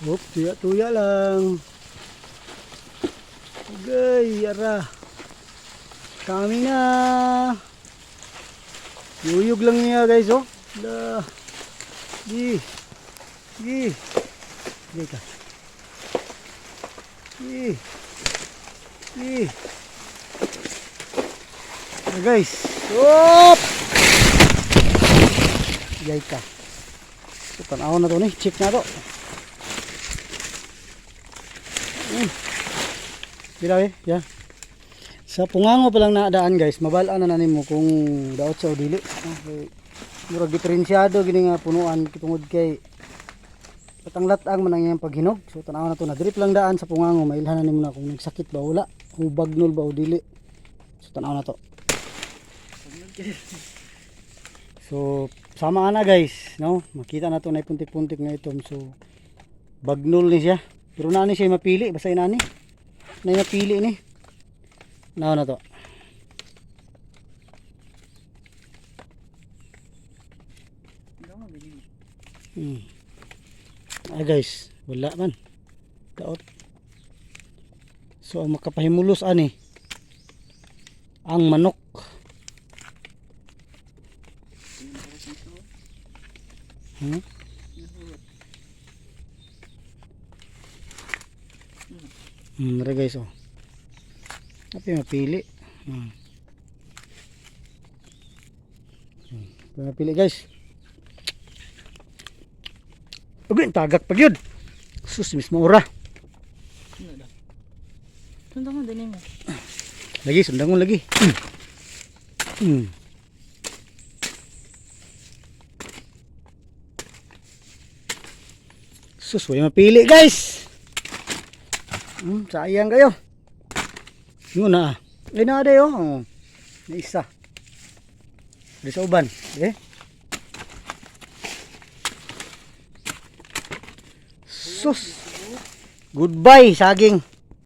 Hop, tuya-tuya lang. Okay, yara. Kami na. Yuyog lang niya guys, oh. Da. Gi. Gi. Gi ka. Gi. Gi. Ah, guys. Hop. Yay ka. So, tanaw na to ni. Check na to. Bila eh, yan. Sa pungango pa lang naadaan guys, mabalaan na nanin mo kung daot sa o dili. Okay. Murag diferensyado gini nga punuan kitungod kay latang-latang man ang iyang paghinog. So tanaw na to na drip lang daan sa pungango, mailhan na nimo na kung nagsakit ba wala, kung bagnol ba o dili. So tanaw na to. So sama na guys, no? Makita na to na puntik-puntik na itom. So bagnol ni siya. Pero na ni siya mapili, basta inani. Na mapili ni. Na to. Ah guys, wala man. Daot. So ang makapahimulos ani ang manok. Mara guys, oh. Apa mapili? Mapili guys. Ugin tagak pag yun. Sus mismo ora. Sundangon din mo. Lagi sundangon lagi. Sus, wala mapili guys. Sayang kayo. Yun na. Ay na ada yun. May isa. Ada sa uban. Eh? Sus. Goodbye saging.